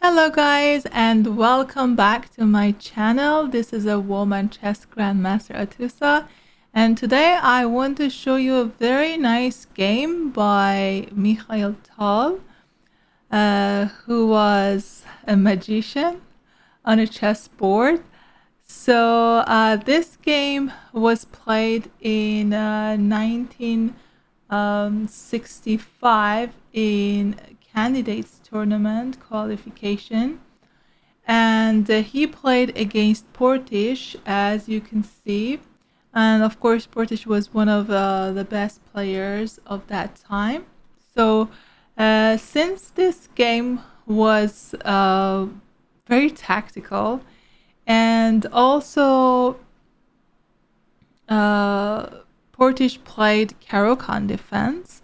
Hello guys and welcome back to my channel. This is a woman chess grandmaster Atusa, and today I want to show you a very nice game by Mikhail Tal, who was a magician on a chessboard. So this game was played in 1965 in candidates tournament qualification, and he played against Portish, as you can see. And of course Portish was one of the best players of that time. So since this game was very tactical, and also Portish played Caro-Kann defense,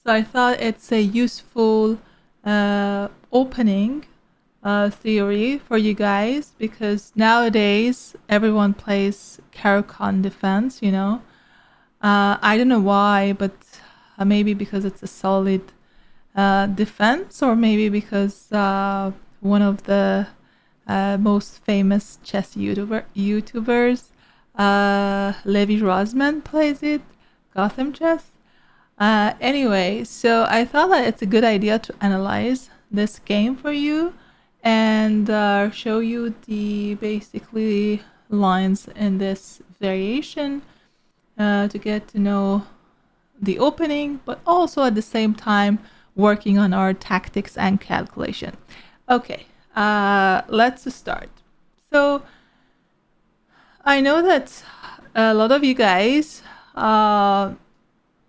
so I thought it's a useful opening theory for you guys, because nowadays everyone plays Caro-Kann defense, you know. I don't know why, but maybe because it's a solid defense, or maybe because one of the most famous chess YouTubers, Levi Rosman, plays it, Gotham Chess. Anyway, so I thought that it's a good idea to analyze this game for you and show you the basically lines in this variation to get to know the opening, but also at the same time working on our tactics and calculation. Okay, let's start. So I know that a lot of you guys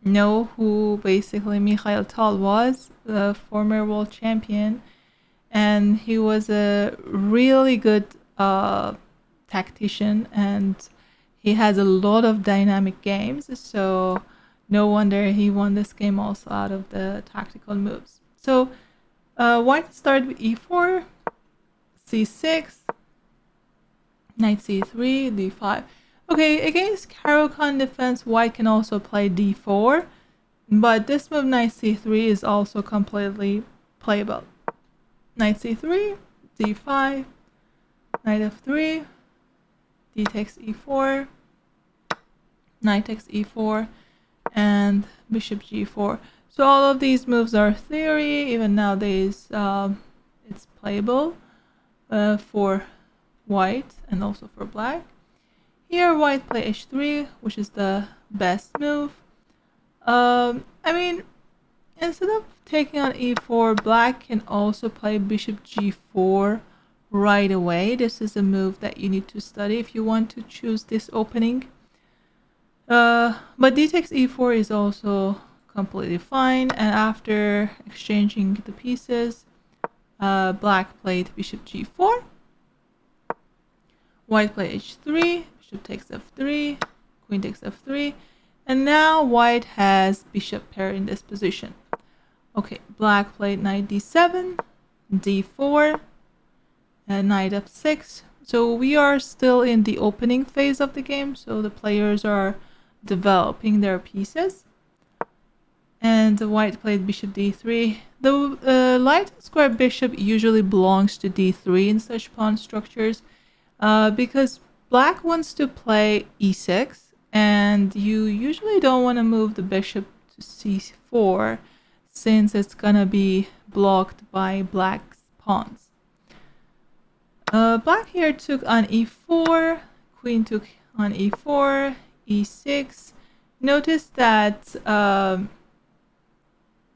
know who basically Mikhail Tal was, the former world champion, and he was a really good tactician, and he has a lot of dynamic games, so no wonder he won this game also out of the tactical moves. So white started with e4, c6, knight c3, d5. Okay, against Caro-Kann defense, white can also play d4, but this move knight c3 is also completely playable. Knight c3, d5, knight f3, d takes e4, knight takes e4, and bishop g4. So all of these moves are theory. Even nowadays it's playable for white and also for black. Here white play h3, which is the best move. I mean, instead of taking on e4, black can also play bishop g4 right away. This is a move that you need to study if you want to choose this opening. But d takes e4 is also completely fine, and after exchanging the pieces, black played bishop g4, white played h3, bishop takes f3, queen takes f3, and now white has bishop pair in this position. Okay, black played knight d7, d4, and knight f6. So we are still in the opening phase of the game, so the players are developing their pieces. And the white played bishop d3. The light square bishop usually belongs to d3 in such pawn structures, because black wants to play e6, and you usually don't want to move the bishop to c4 since it's gonna be blocked by black's pawns. Black here took on e4, queen took on e4, e6. Notice that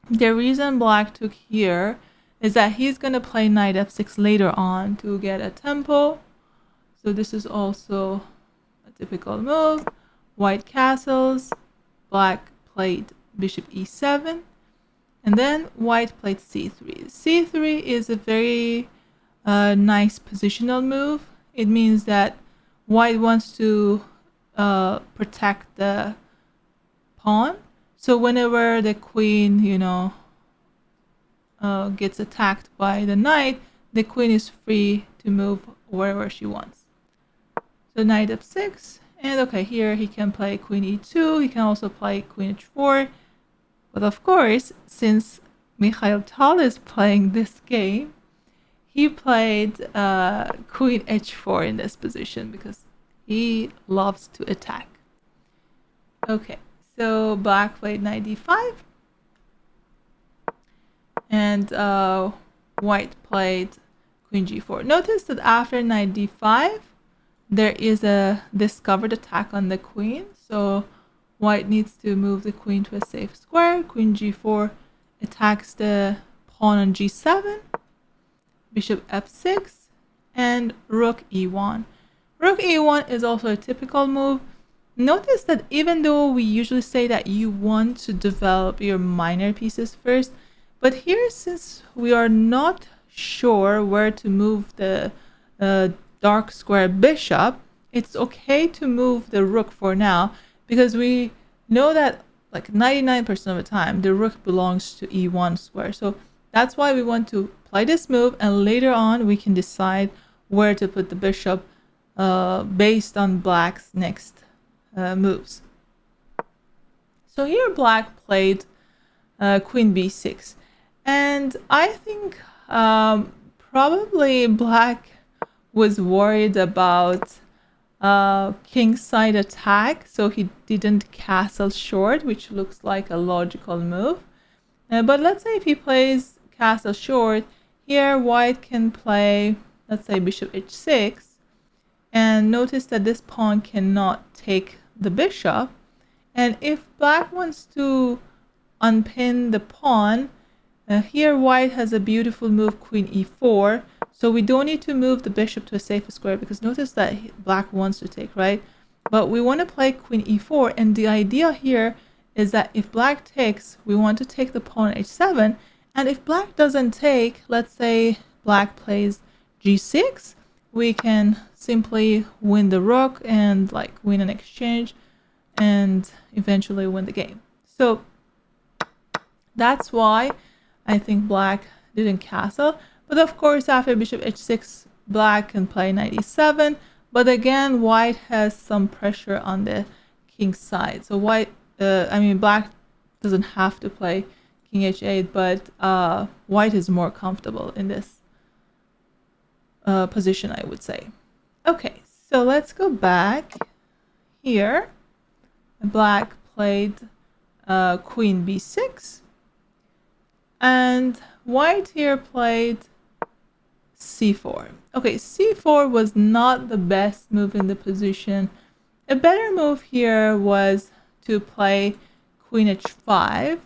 the reason black took here is that he's gonna play knight f6 later on to get a tempo. So this is also a typical move. White castles, black played bishop e7, and then white played c3. c3 is a very nice positional move. It means that white wants to protect the pawn. So whenever the queen, you know, gets attacked by the knight, the queen is free to move wherever she wants. So knight f6, and okay, here he can play queen e2, he can also play queen h4. But of course, since Mikhail Tal is playing this game, he played queen h4 in this position because he loves to attack. Okay, so black played knight d5, and white played queen g4. Notice that after knight d5, there is a discovered attack on the queen, so white needs to move the queen to a safe square. Queen g4 attacks the pawn on g7, bishop f6, and rook e1. Rook e1 is also a typical move. Notice that even though we usually say that you want to develop your minor pieces first, but here, since we are not sure where to move the dark square bishop, it's okay to move the rook for now, because we know that like 99% of the time the rook belongs to e1 square. So that's why we want to play this move, and later on we can decide where to put the bishop based on black's next moves. So here black played queen b6, and I think probably black was worried about kingside attack, so he didn't castle short, which looks like a logical move. But let's say if he plays castle short, here white can play, let's say, bishop h6, and notice that this pawn cannot take the bishop. And if black wants to unpin the pawn, here white has a beautiful move, queen e4, so we don't need to move the bishop to a safe square, because notice that black wants to take, right? But we want to play queen e4, and the idea here is that if black takes, we want to take the pawn h7, and if black doesn't take, let's say black plays g6, we can simply win the rook and like win an exchange and eventually win the game. So that's why I think black didn't castle. But of course, after bishop h6, black can play knight e7. But again, white has some pressure on the king side. So black doesn't have to play king h8, but white is more comfortable in this position, I would say. Okay, so let's go back here. Black played queen b6, and white here played c4. Okay, c4 was not the best move in the position. A better move here was to play queen h5,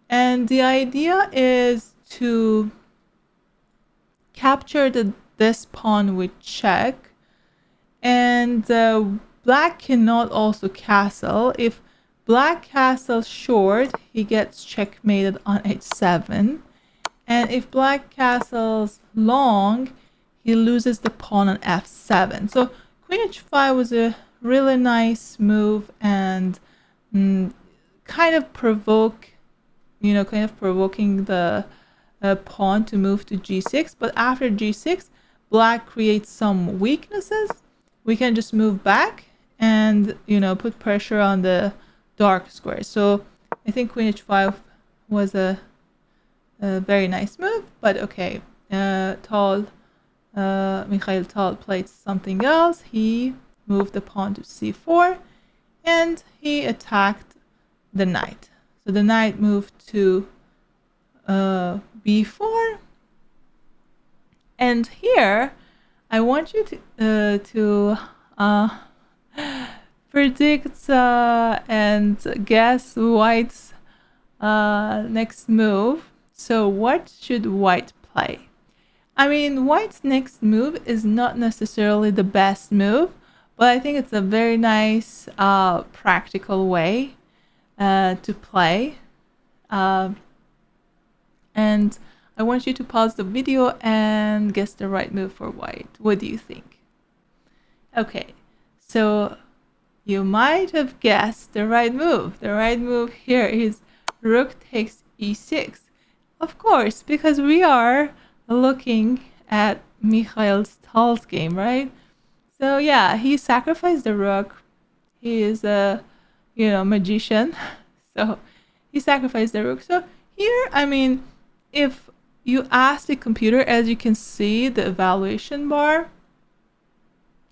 and the idea is to capture this pawn with check, and black cannot also castle. If black castles short, he gets checkmated on h7, and if black castles long, he loses the pawn on f7. So queen h5 was a really nice move, and kind of provoking the pawn to move to g6. But after g6, black creates some weaknesses. We can just move back and put pressure on the dark square. So I think queen h5 was a very nice move. But okay, Mikhail Tal played something else. He moved the pawn to c4, and he attacked the knight. So the knight moved to b4, and here I want you to predict and guess white's next move. So what should white play? I mean, white's next move is not necessarily the best move, but I think it's a very nice practical way to play. And I want you to pause the video and guess the right move for white. What do you think? Okay, so you might have guessed the right move. The right move here is rook takes e6. Of course, because we are looking at Mikhail Tal's game, right? So yeah, he sacrificed the rook. He is a magician. So he sacrificed the rook. So here, I mean, if you ask the computer, as you can see, the evaluation bar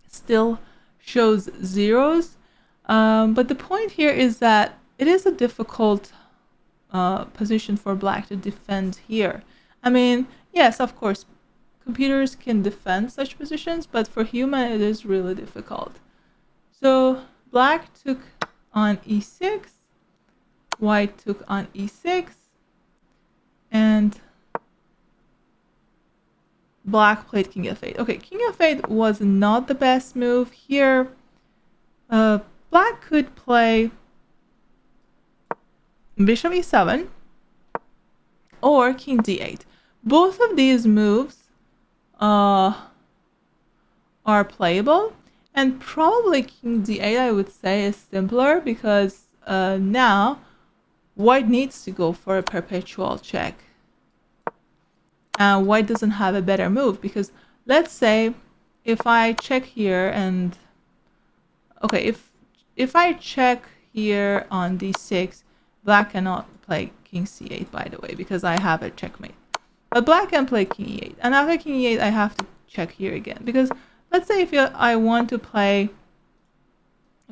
still shows zeros. But the point here is that it is a difficult position for black to defend here. I mean, yes, of course, computers can defend such positions, but for human, it is really difficult. So black took on e6, white took on e6, and black played king f8. Okay, king f8 was not the best move here. Black could play bishop e7 or king d8. Both of these moves are playable, and probably king d8 I would say is simpler because now white needs to go for a perpetual check. And white doesn't have a better move because let's say if I check here and okay, if I check here on d6, black cannot play king c8, by the way, because I have a checkmate. But black can play king e8, and after king e8 I have to check here again, because let's say if I want to play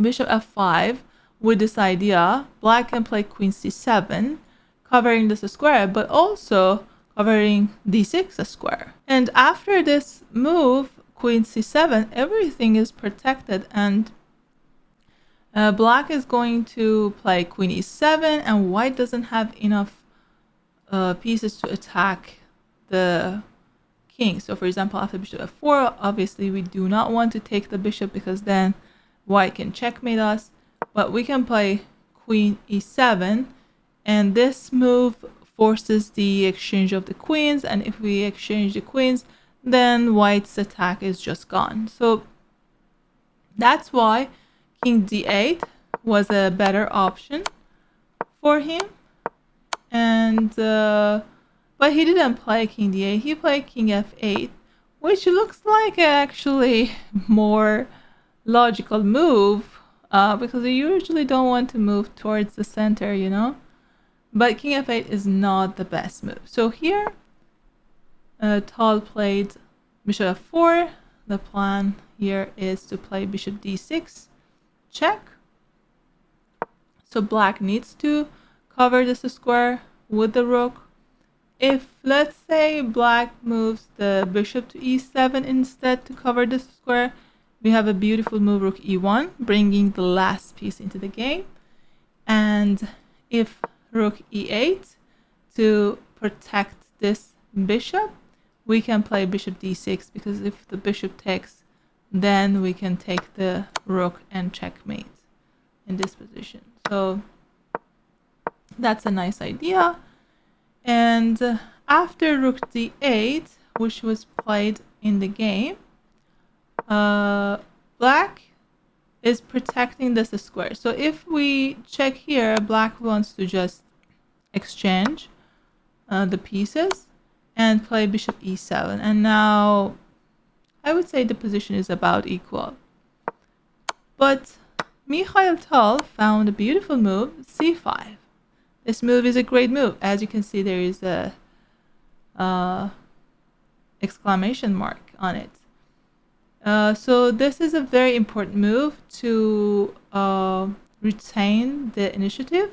bishop f5 with this idea, black can play queen c7, covering this square, but also covering d6 square. And after this move, queen c7, everything is protected, and black is going to play queen e7, and white doesn't have enough pieces to attack the king. So for example, after bishop f4, obviously we do not want to take the bishop because then white can checkmate us, but we can play queen e7, and this move forces the exchange of the queens, and if we exchange the queens, then white's attack is just gone. So that's why king d8 was a better option for him. And but he didn't play king d8, he played king f8, which looks like actually more logical move because you usually don't want to move towards the center, you know. But king f8 is not the best move. So here Tal played bishop f4. The plan here is to play bishop d6 check. So black needs to cover this square with the rook. If let's say black moves the bishop to e7 instead to cover this square, we have a beautiful move, rook e1, bringing the last piece into the game. And if rook e8 to protect this bishop, we can play bishop d6, because if the bishop takes, then we can take the rook and checkmate in this position. So that's a nice idea. And after rook d8, which was played in the game, black is protecting this square. So if we check here, black wants to just exchange the pieces and play bishop e7. And now I would say the position is about equal. But Mikhail Tal found a beautiful move, c5. This move is a great move. As you can see, there is a exclamation mark on it. So this is a very important move to retain the initiative.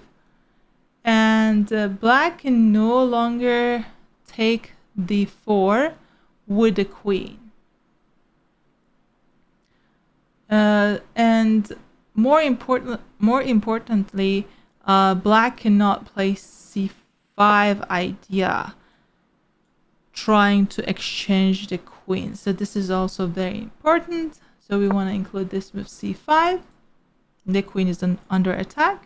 And black can no longer take d4 with the queen. And more importantly, black cannot play c5 idea, trying to exchange the queen. So this is also very important. So we want to include this move c5. The queen is under attack.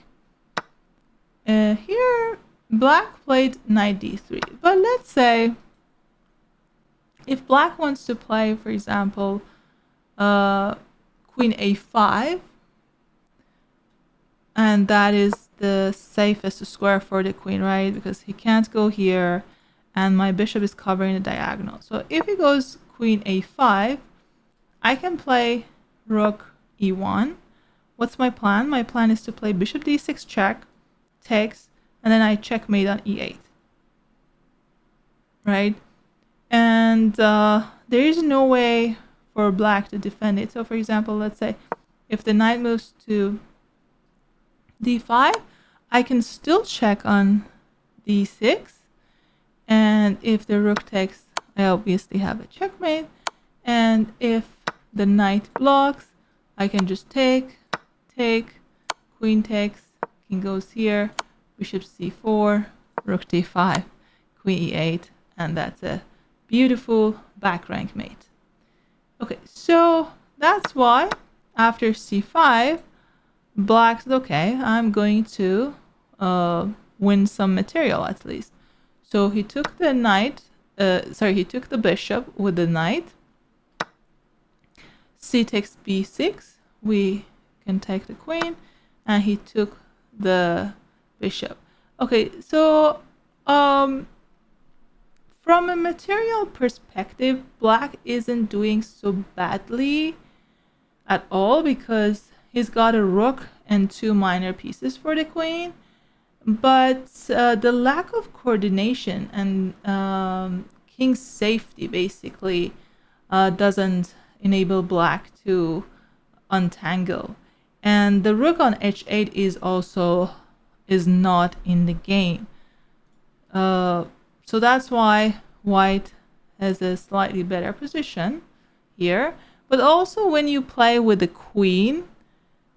Here, black played knight d3. But let's say if black wants to play, for example, queen a5, and that is the safest square for the queen, right? Because he can't go here, and my bishop is covering the diagonal. So if he goes queen a5, I can play rook e1. What's my plan? My plan is to play bishop d6 check, takes, and then I checkmate on e8. right? And there is no way for black to defend it. So for example, let's say if the knight moves to d5, I can still check on d6. And if the rook takes, I obviously have a checkmate. And if the knight blocks, I can just take, queen takes, king goes here, bishop c4, rook d5, queen e8, and that's a beautiful back rank mate. Okay, so that's why after c5, black said, okay, I'm going to win some material at least. So he took the knight, he took the bishop with the knight. C takes b6, we can take the queen, and he took the bishop. Okay, so from a material perspective, black isn't doing so badly at all because he's got a rook and 2 minor pieces for the queen. But the lack of coordination and king's safety basically doesn't enable black to untangle. And the rook on h8 is not in the game. So that's why white has a slightly better position here. But also when you play with the queen,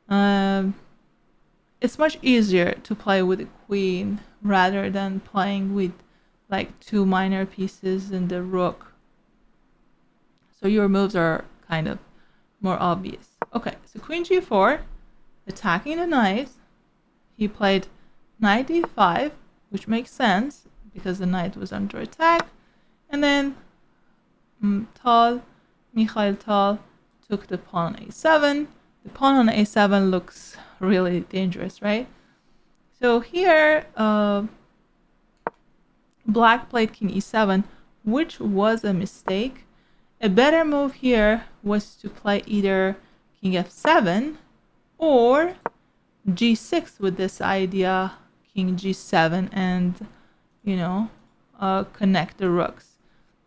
it's much easier to play with the queen rather than playing with like 2 minor pieces and the rook. So your moves are kind of more obvious. Okay, so queen g4, attacking the knight. He played knight d5, which makes sense because the knight was under attack. And then Mikhail Tal took the pawn on a7. The pawn on a7 looks really dangerous, right? So here, black played king e7, which was a mistake. A better move here was to play either king f7 or g6 with this idea, king g7, and, connect the rooks.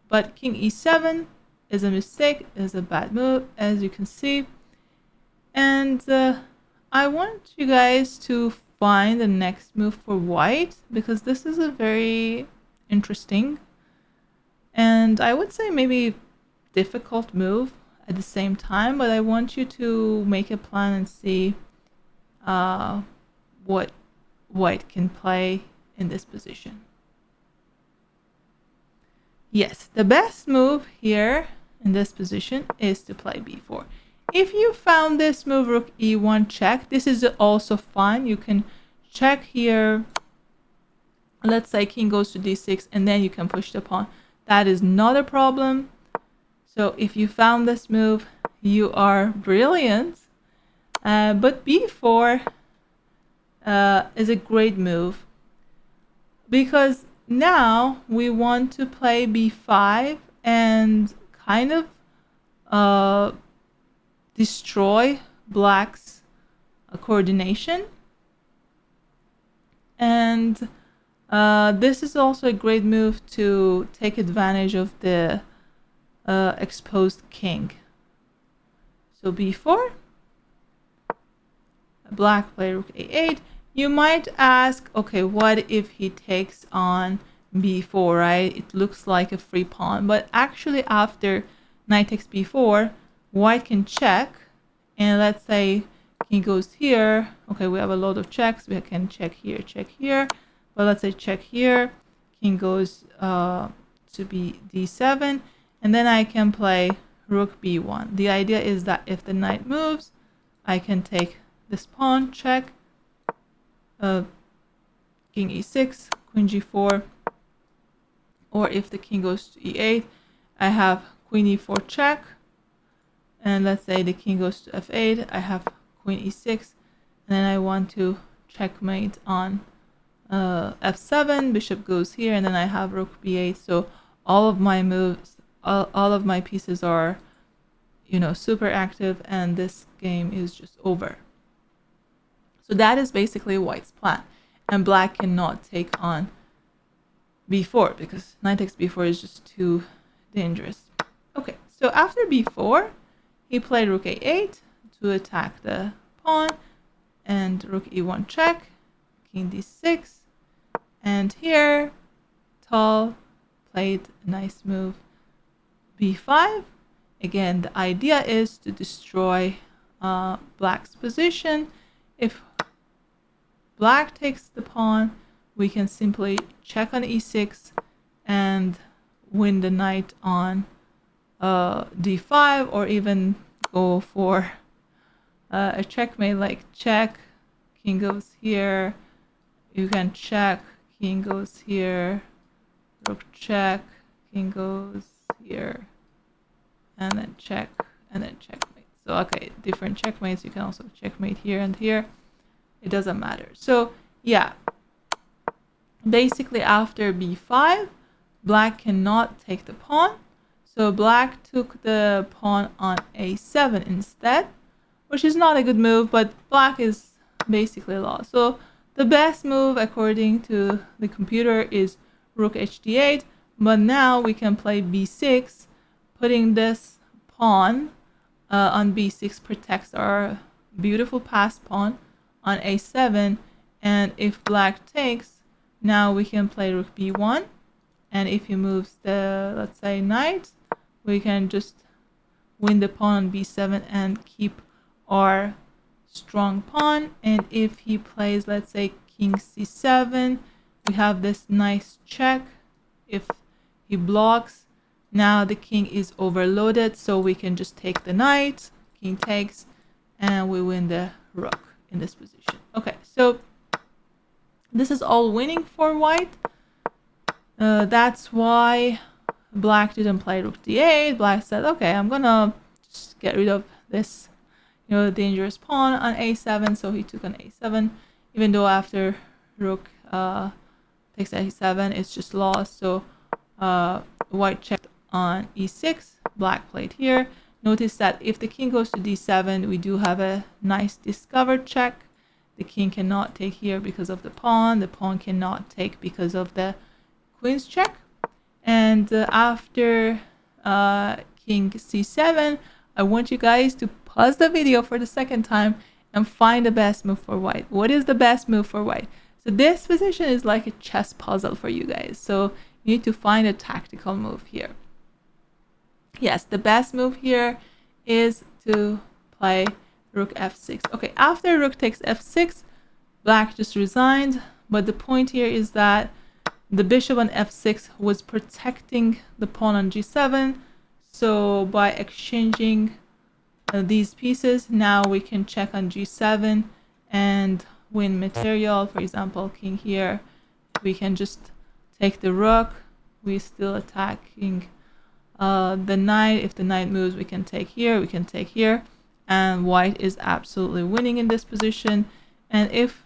But king e7 is a mistake, is a bad move, as you can see. And I want you guys to find the next move for white because this is a very interesting and I would say maybe difficult move at the same time, but I want you to make a plan and see what white can play in this position. Yes, the best move here in this position is to play b4. If you found this move, rook e1 check, this is also fine. You can check here. Let's say king goes to d6 and then you can push the pawn. That is not a problem. So if you found this move, you are brilliant. But b4 is a great move because now we want to play b5 and kind of destroy black's coordination. And this is also a great move to take advantage of the exposed king. So b4, black play rook a8. You might ask, okay, what if he takes on b4, right? It looks like a free pawn, but actually after knight takes b4, white can check, and let's say king goes here. Okay, we have a lot of checks. We can check here, but let's say check here. King goes to d7, and then I can play rook b1. The idea is that if the knight moves, I can take this pawn, check, king e6, queen g4, or if the king goes to e8, I have queen e4 check, and let's say the king goes to f8, I have queen e6, and then I want to checkmate on f7, bishop goes here, and then I have rook b8. So all of my moves, all of my pieces are, super active, and this game is just over. So that is basically white's plan, and black cannot take on b4 because knight takes b4 is just too dangerous. Okay, so after b4, he played rook a8 to attack the pawn, and rook e1 check, king d6, and here Tal played a nice move b5. Again, the idea is to destroy black's position. If black takes the pawn, we can simply check on e6 and win the knight on d5, or even go for a checkmate, like check, king goes here, you can check, king goes here, rook check, king goes here, and then check, and then checkmate. So okay, different checkmates. You can also checkmate here and here. It doesn't matter. So yeah, basically after b5, black cannot take the pawn. So black took the pawn on a7 instead, which is not a good move, but black is basically lost. So the best move according to the computer is rook hd8, but now we can play b6. Putting this pawn on b6 protects our beautiful passed pawn on a7, and if black takes, now we can play rook b1, and if he moves the, let's say, knight, we can just win the pawn on b7 and keep our strong pawn. And if he plays, let's say, king c7, we have this nice check. If he blocks, now the king is overloaded, so we can just take the knight, king takes, and we win the rook in this position. Okay, so this is all winning for white. That's why black didn't play rook d8. Black said, okay, I'm gonna just get rid of this, dangerous pawn on a7. So he took on a7, even though after rook takes a7, it's just lost. So white checked on e6, black played here. Notice that if the king goes to d7, we do have a nice discovered check. The king cannot take here because of the pawn. The pawn cannot take because of the queen's check. And after king c7, I want you guys to pause the video for the second time and find the best move for white. What is the best move for white? So this position is like a chess puzzle for you guys. So you need to find a tactical move here. Yes, the best move here is to play rook f6. Okay, after rook takes f6, black just resigned. But the point here is that the bishop on f6 was protecting the pawn on g7. So by exchanging these pieces, now we can check on g7 and win material. For example, king here, we can just take the rook. We're still attacking the knight. If the knight moves, we can take here, we can take here, and white is absolutely winning in this position. And if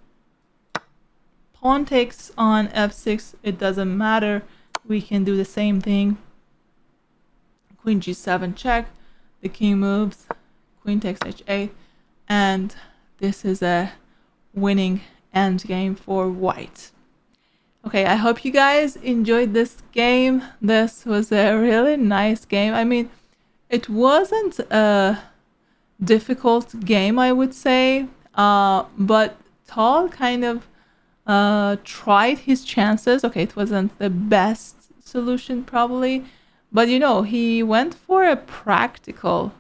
pawn takes on f6, it doesn't matter. We can do the same thing. Queen g7 check, the king moves, queen takes h8, and this is a winning endgame for white. Okay, I hope you guys enjoyed this game. This was a really nice game. I mean, it wasn't a difficult game, I would say, but Tal kind of tried his chances. Okay, it wasn't the best solution probably, but he went for a practical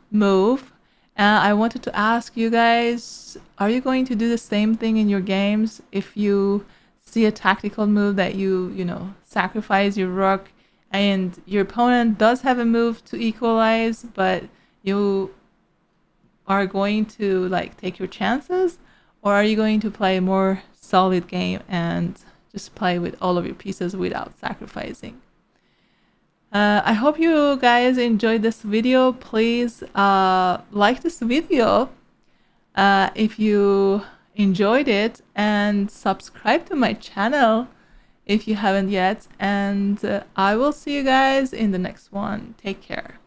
move. And I wanted to ask you guys, are you going to do the same thing in your games? If you see a tactical move that you sacrifice your rook and your opponent does have a move to equalize, but you are going to take your chances, or are you going to play a more solid game and just play with all of your pieces without sacrificing? I hope you guys enjoyed this video. Please like this video if you enjoyed it, and subscribe to my channel if you haven't yet, and I will see you guys in the next one. Take care.